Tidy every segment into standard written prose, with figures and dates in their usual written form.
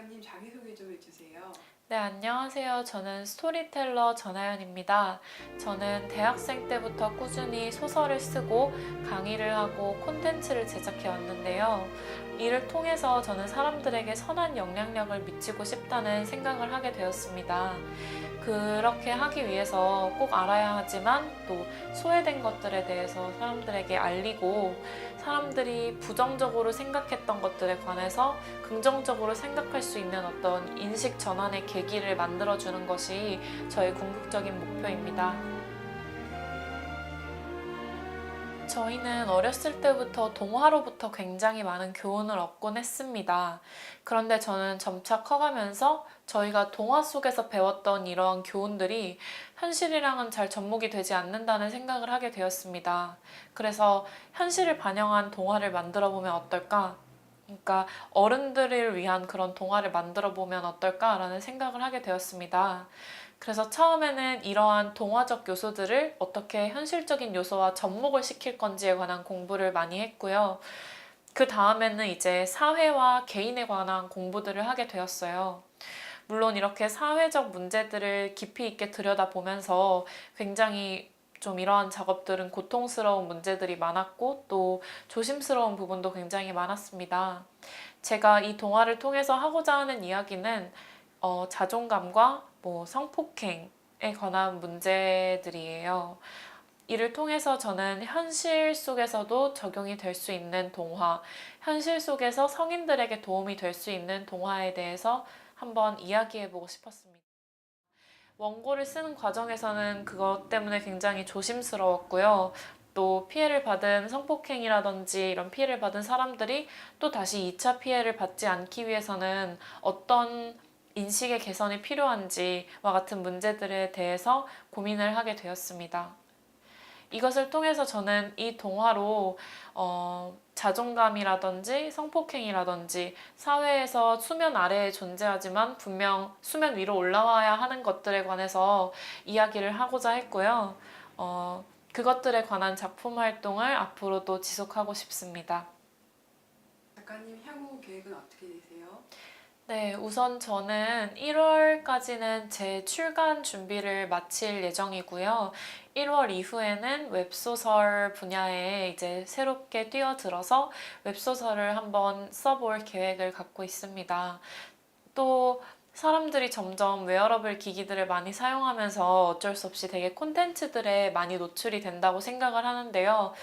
작가님 자기소개 좀 해주세요. 네, 안녕하세요. 저는 스토리텔러 전하연입니다. 저는 대학생 때부터 꾸준히 소설을 쓰고 강의를 하고 콘텐츠를 제작해 왔는데요. 이를 통해서 저는 사람들에게 선한 영향력을 미치고 싶다는 생각을 하게 되었습니다. 그렇게 하기 위해서 꼭 알아야 하지만 또 소외된 것들에 대해서 사람들에게 알리고 사람들이 부정적으로 생각했던 것들에 관해서 긍정적으로 생각할 수 있는 어떤 인식 전환의 계기를 만들어주는 것이 저의 궁극적인 목표입니다. 저희는 어렸을 때부터 동화로부터 굉장히 많은 교훈을 얻곤 했습니다. 그런데 저는 점차 커가면서 저희가 동화 속에서 배웠던 이러한 교훈들이 현실이랑은 잘 접목이 되지 않는다는 생각을 하게 되었습니다. 그래서 현실을 반영한 동화를 만들어 보면 어떨까? 그러니까 어른들을 위한 그런 동화를 만들어 보면 어떨까라는 생각을 하게 되었습니다. 그래서 처음에는 이러한 동화적 요소들을 어떻게 현실적인 요소와 접목을 시킬 건지에 관한 공부를 많이 했고요. 그 다음에는 이제 사회와 개인에 관한 공부들을 하게 되었어요. 물론 이렇게 사회적 문제들을 깊이 있게 들여다보면서 굉장히 좀 이러한 작업들은 고통스러운 문제들이 많았고 또 조심스러운 부분도 굉장히 많았습니다. 제가 이 동화를 통해서 하고자 하는 이야기는 자존감과 성폭행에 관한 문제들이에요. 이를 통해서 저는 현실 속에서도 적용이 될 수 있는 동화, 현실 속에서 성인들에게 도움이 될 수 있는 동화에 대해서 한번 이야기해보고 싶었습니다. 원고를 쓰는 과정에서는 그것 때문에 굉장히 조심스러웠고요. 또 피해를 받은 성폭행이라든지 이런 피해를 받은 사람들이 또 다시 2차 피해를 받지 않기 위해서는 어떤 인식의 개선이 필요한지와 같은 문제들에 대해서 고민을 하게 되었습니다. 이것을 통해서 저는 이 동화로 자존감이라든지 성폭행이라든지 사회에서 수면 아래에 존재하지만 분명 수면 위로 올라와야 하는 것들에 관해서 이야기를 하고자 했고요. 그것들에 관한 작품 활동을 앞으로도 지속하고 싶습니다. 작가님 향후 계획은 어떻게 되세요? 네, 우선 저는 1월까지는 제 출간 준비를 마칠 예정이고요. 1월 이후에는 웹소설 분야에 이제 새롭게 뛰어들어서 웹소설을 한번 써볼 계획을 갖고 있습니다. 또 사람들이 점점 웨어러블 기기들을 많이 사용하면서 어쩔 수 없이 되게 콘텐츠들에 많이 노출이 된다고 생각을 하는데요.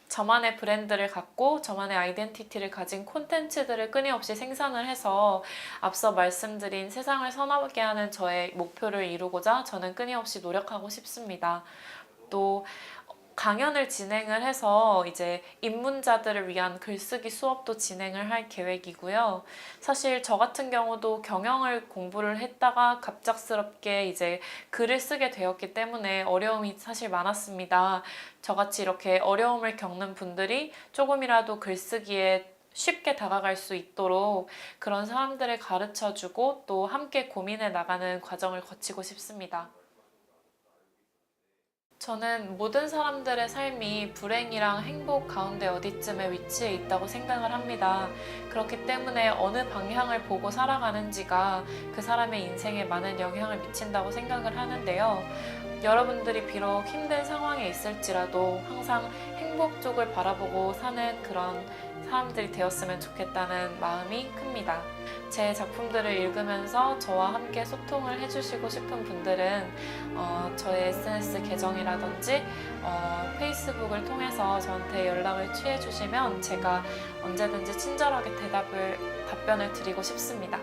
저만의 브랜드를 갖고 저만의 아이덴티티를 가진 콘텐츠들을 끊임없이 생산을 해서 앞서 말씀드린 세상을 선하게 하는 저의 목표를 이루고자 저는 끊임없이 노력하고 싶습니다. 또 강연을 진행을 해서 이제 입문자들을 위한 글쓰기 수업도 진행을 할 계획이고요. 사실 저 같은 경우도 경영을 공부를 했다가 갑작스럽게 이제 글을 쓰게 되었기 때문에 어려움이 사실 많았습니다. 저같이 이렇게 어려움을 겪는 분들이 조금이라도 글쓰기에 쉽게 다가갈 수 있도록 그런 사람들을 가르쳐주고 또 함께 고민해 나가는 과정을 거치고 싶습니다. 저는 모든 사람들의 삶이 불행이랑 행복 가운데 어디쯤에 위치해 있다고 생각을 합니다. 그렇기 때문에 어느 방향을 보고 살아가는지가 그 사람의 인생에 많은 영향을 미친다고 생각을 하는데요. 여러분들이 비록 힘든 상황에 있을지라도 항상 행복 쪽을 바라보고 사는 그런 사람들이 되었으면 좋겠다는 마음이 큽니다. 제 작품들을 읽으면서 저와 함께 소통을 해주시고 싶은 분들은 저의 SNS 계정이라든지 페이스북을 통해서 저한테 연락을 취해 주시면 제가 언제든지 친절하게 답변을 드리고 싶습니다.